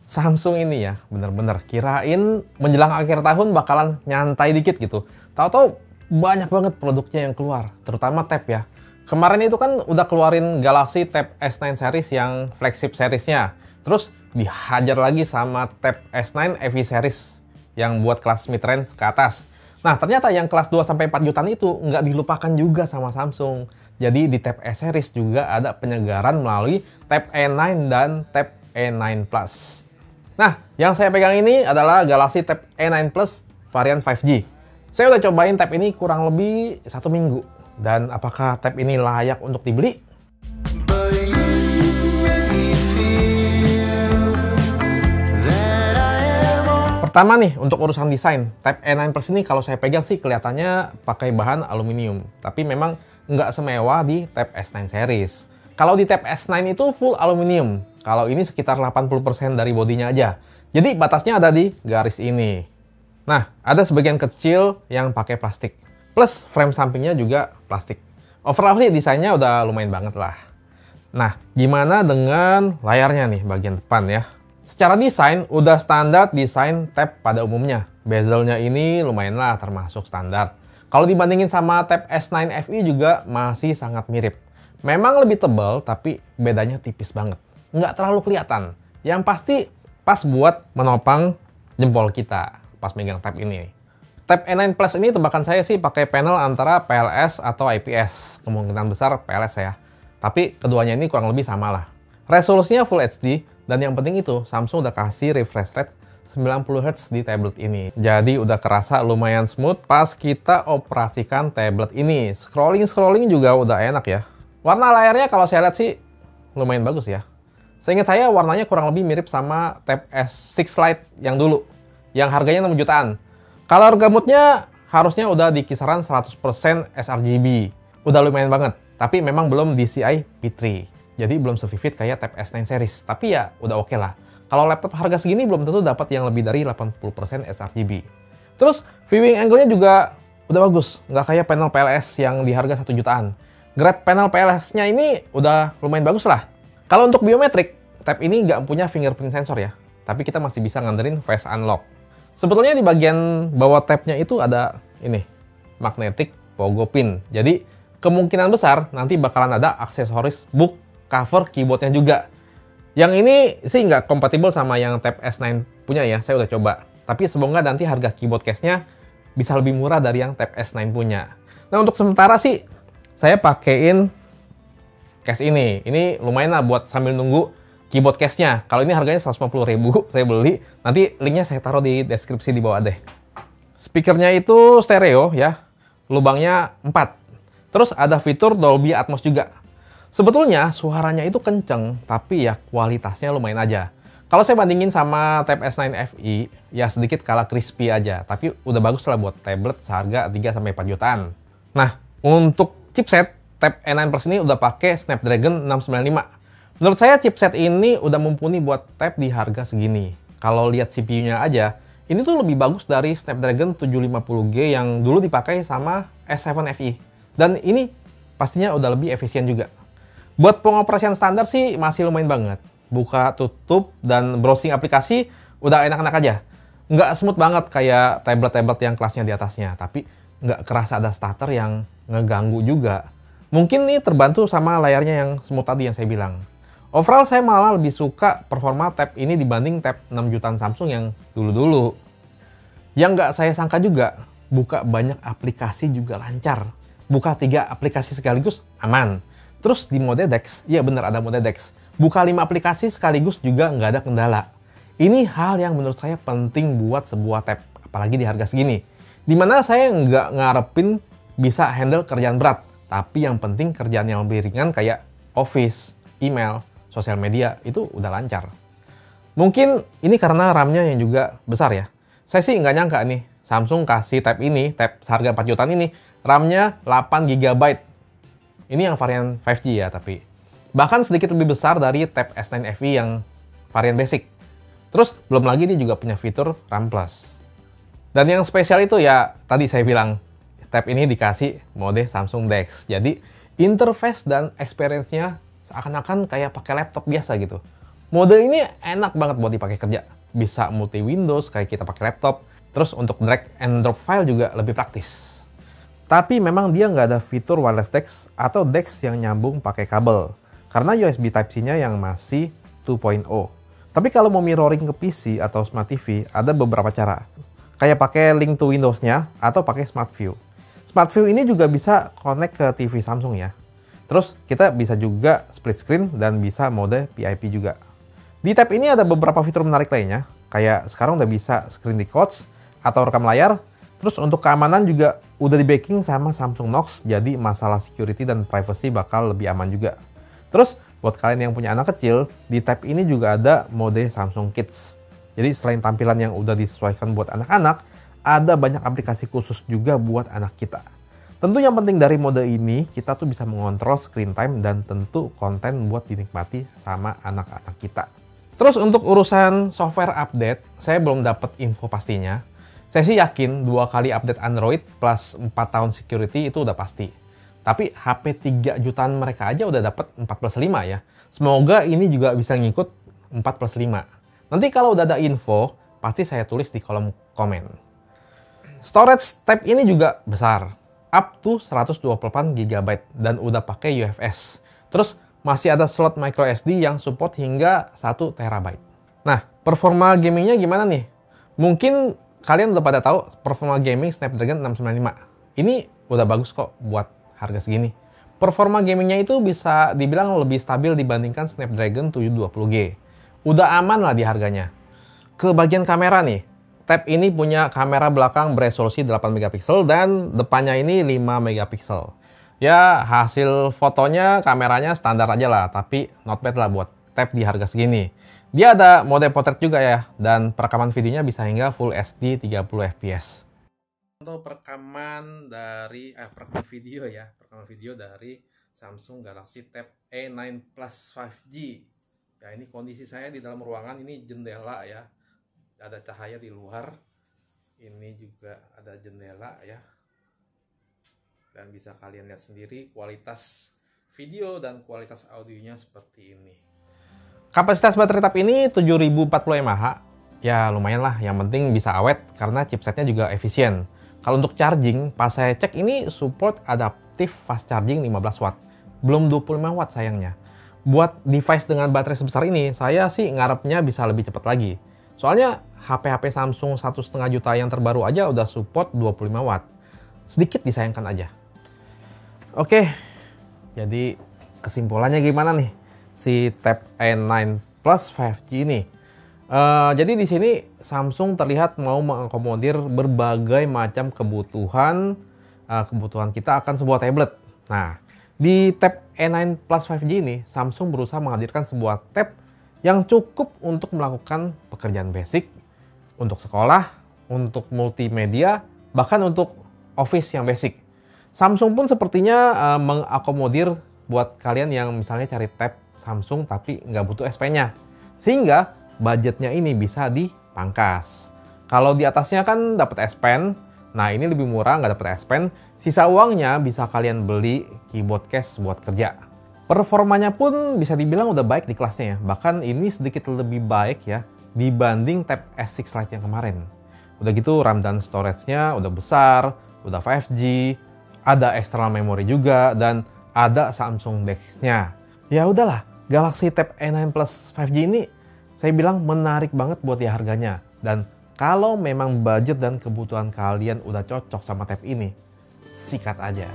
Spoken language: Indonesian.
Samsung ini ya, bener-bener kirain menjelang akhir tahun bakalan nyantai dikit gitu. Tahu-tahu banyak banget produknya yang keluar, terutama Tab ya. Kemarin itu kan udah keluarin Galaxy Tab S9 series yang flagship seriesnya. Terus dihajar lagi sama Tab S9 EV series yang buat kelas mid-range ke atas. Nah, ternyata yang kelas 2-4 jutaan itu nggak dilupakan juga sama Samsung. Jadi di Tab S series juga ada penyegaran melalui Tab E9 dan Tab E9 Plus. Nah, yang saya pegang ini adalah Galaxy Tab E9 Plus varian 5G. Saya udah cobain Tab ini kurang lebih 1 minggu. Dan apakah Tab ini layak untuk dibeli? Pertama nih, untuk urusan desain, Tab E9 Plus ini kalau saya pegang sih kelihatannya pakai bahan aluminium. Tapi memang nggak semewah di Tab S9 series. Kalau di Tab S9 itu full aluminium. Kalau ini sekitar 80% dari bodinya aja. Jadi batasnya ada di garis ini. Nah, ada sebagian kecil yang pakai plastik. Plus frame sampingnya juga plastik. Overall sih desainnya udah lumayan banget lah. Nah, gimana dengan layarnya nih bagian depan ya? Secara desain udah standar desain Tab pada umumnya. Bezelnya ini lumayan lah termasuk standar. Kalau dibandingin sama Tab S9 FE juga masih sangat mirip. Memang lebih tebal tapi bedanya tipis banget. Nggak terlalu kelihatan. Yang pasti pas buat menopang jempol kita pas megang Tab ini. Tab E9 Plus ini tebakan saya sih pakai panel antara PLS atau IPS. Kemungkinan besar PLS ya. Tapi keduanya ini kurang lebih sama lah. Resolusinya Full HD dan yang penting itu Samsung udah kasih refresh rate 90 Hz di tablet ini. Jadi udah kerasa lumayan smooth pas kita operasikan tablet ini. Scrolling juga udah enak ya. Warna layarnya kalau saya lihat sih lumayan bagus ya. Seingat saya warnanya kurang lebih mirip sama Tab S6 Lite yang dulu, yang harganya 6 jutaan. Color gamutnya harusnya udah di kisaran 100% sRGB. Udah lumayan banget, tapi memang belum DCI P3. Jadi belum se-vivid kayak Tab S9 series, tapi ya udah oke lah. Kalau laptop harga segini belum tentu dapat yang lebih dari 80% sRGB. Terus viewing angle-nya juga udah bagus, nggak kayak panel PLS yang di harga 1 jutaan. Grade panel PLS-nya ini udah lumayan bagus lah. Kalau untuk biometrik, Tab ini nggak punya fingerprint sensor ya, tapi kita masih bisa ngandelin face unlock. Sebetulnya di bagian bawah tabnya itu ada ini, magnetic pogo pin. Jadi kemungkinan besar nanti bakalan ada aksesoris book cover keyboardnya juga. Yang ini sih nggak kompatibel sama yang Tab S9 punya ya, saya udah coba. Tapi semoga nanti harga keyboard case-nya bisa lebih murah dari yang Tab S9 punya. Nah untuk sementara sih, saya pakein case ini. Ini lumayan lah buat sambil nunggu keyboard case-nya. Kalau ini harganya 150.000, saya beli. Nanti linknya saya taruh di deskripsi di bawah deh. Speakernya itu stereo ya. Lubangnya 4. Terus ada fitur Dolby Atmos juga. Sebetulnya suaranya itu kenceng, tapi ya kualitasnya lumayan aja. Kalau saya bandingin sama Tab S9 FE, ya sedikit kalah crispy aja. Tapi udah bagus lah buat tablet seharga 3-4 jutaan. Nah, untuk chipset, Tab E9 Plus ini udah pakai Snapdragon 695. Menurut saya chipset ini udah mumpuni buat Tab di harga segini. Kalau lihat CPU-nya aja, ini tuh lebih bagus dari Snapdragon 750G yang dulu dipakai sama S7 FE. Dan ini pastinya udah lebih efisien juga. Buat pengoperasian standar sih masih lumayan banget. Buka, tutup, dan browsing aplikasi udah enak-enak aja. Nggak smooth banget kayak tablet-tablet yang kelasnya di atasnya. Tapi nggak kerasa ada stutter yang ngeganggu juga. Mungkin nih terbantu sama layarnya yang smooth tadi yang saya bilang. Overall saya malah lebih suka performa Tab ini dibanding Tab 6 jutaan Samsung yang dulu-dulu. Yang nggak saya sangka juga, buka banyak aplikasi juga lancar. Buka 3 aplikasi sekaligus aman. Terus di mode DeX, iya bener ada mode DeX. Buka 5 aplikasi sekaligus juga nggak ada kendala. Ini hal yang menurut saya penting buat sebuah Tab, apalagi di harga segini. Dimana saya nggak ngarepin bisa handle kerjaan berat. Tapi yang penting kerjaan yang lebih ringan kayak office, email, sosial media itu udah lancar. Mungkin ini karena RAM-nya yang juga besar ya. Saya sih nggak nyangka nih, Samsung kasih Tab ini, Tab seharga 4 jutaan ini, RAM-nya 8 GB. Ini yang varian 5G ya tapi. Bahkan sedikit lebih besar dari Tab S9 FE yang varian basic. Terus belum lagi dia juga punya fitur RAM Plus. Dan yang spesial itu ya tadi saya bilang, Tab ini dikasih mode Samsung DeX. Jadi interface dan experience-nya seakan-akan kayak pakai laptop biasa gitu. Mode ini enak banget buat dipakai kerja. Bisa multi Windows kayak kita pakai laptop. Terus untuk drag and drop file juga lebih praktis. Tapi memang dia nggak ada fitur wireless DeX atau DeX yang nyambung pakai kabel. Karena USB Type-C-nya yang masih 2.0. Tapi kalau mau mirroring ke PC atau Smart TV, ada beberapa cara. Kayak pakai link to Windows-nya atau pakai Smart View. Smart View ini juga bisa connect ke TV Samsung ya. Terus kita bisa juga split screen dan bisa mode PIP juga. Di tab ini ada beberapa fitur menarik lainnya. Kayak sekarang udah bisa screen record atau rekam layar. Terus untuk keamanan juga udah di backing sama Samsung Knox. Jadi masalah security dan privacy bakal lebih aman juga. Terus buat kalian yang punya anak kecil, di tab ini juga ada mode Samsung Kids. Jadi selain tampilan yang udah disesuaikan buat anak-anak, ada banyak aplikasi khusus juga buat anak kita. Tentu yang penting dari mode ini, kita tuh bisa mengontrol screen time dan tentu konten buat dinikmati sama anak-anak kita. Terus untuk urusan software update, saya belum dapat info pastinya. Saya sih yakin 2 kali update Android plus 4 tahun security itu udah pasti. Tapi HP 3 jutaan mereka aja udah dapat 4+5 ya. Semoga ini juga bisa ngikut 4+5. Nanti kalau udah ada info, pasti saya tulis di kolom komen. Storage tab ini juga besar. Up to 128 GB dan udah pakai UFS. Terus masih ada slot micro SD yang support hingga 1 TB. Nah, performa gamingnya gimana nih? Mungkin kalian udah pada tahu performa gaming Snapdragon 695. Ini udah bagus kok buat harga segini. Performa gamingnya itu bisa dibilang lebih stabil dibandingkan Snapdragon 720G. Udah aman lah di harganya. Ke bagian kamera nih. Tab ini punya kamera belakang beresolusi 8 MP dan depannya ini 5 MP. Ya, hasil fotonya kameranya standar aja lah, tapi not bad lah buat tab di harga segini. Dia ada mode portrait juga ya, dan perekaman videonya bisa hingga Full HD 30 fps. Untuk perekaman video dari Samsung Galaxy Tab A9 Plus 5G. Ya, ini kondisi saya di dalam ruangan, ini jendela ya. Ada cahaya di luar, ini juga ada jendela ya, dan bisa kalian lihat sendiri kualitas video dan kualitas audionya seperti ini. Kapasitas baterai tab ini 7040 mAh, ya lumayan lah, yang penting bisa awet karena chipsetnya juga efisien. Kalau untuk charging, pas saya cek ini support adaptif fast charging 15 watt, belum 25 watt sayangnya. Buat device dengan baterai sebesar ini, saya sih ngarepnya bisa lebih cepat lagi. Soalnya HP-HP Samsung 1,5 juta yang terbaru aja udah support 25 watt. Sedikit disayangkan aja. Oke, jadi kesimpulannya gimana nih si Tab A9 Plus 5G ini? Jadi di sini Samsung terlihat mau mengakomodir berbagai macam kebutuhan kita akan sebuah tablet. Nah, di Tab A9 Plus 5G ini Samsung berusaha menghadirkan sebuah tab yang cukup untuk melakukan pekerjaan basic, untuk sekolah, untuk multimedia, bahkan untuk office yang basic. Samsung pun sepertinya mengakomodir buat kalian yang misalnya cari tab Samsung tapi nggak butuh S Pen-nya. Sehingga budgetnya ini bisa dipangkas. Kalau di atasnya kan dapat S Pen, nah ini lebih murah, nggak dapat S Pen. Sisa uangnya bisa kalian beli keyboard case buat kerja. Performanya pun bisa dibilang udah baik di kelasnya ya. Bahkan ini sedikit lebih baik ya dibanding Tab S6 Lite yang kemarin. Udah gitu RAM dan storage-nya udah besar, udah 5G, ada external memory juga, dan ada Samsung DeX-nya. Ya udahlah, Galaxy Tab A9 Plus 5G ini saya bilang menarik banget buat ya harganya. Dan kalau memang budget dan kebutuhan kalian udah cocok sama tab ini, sikat aja.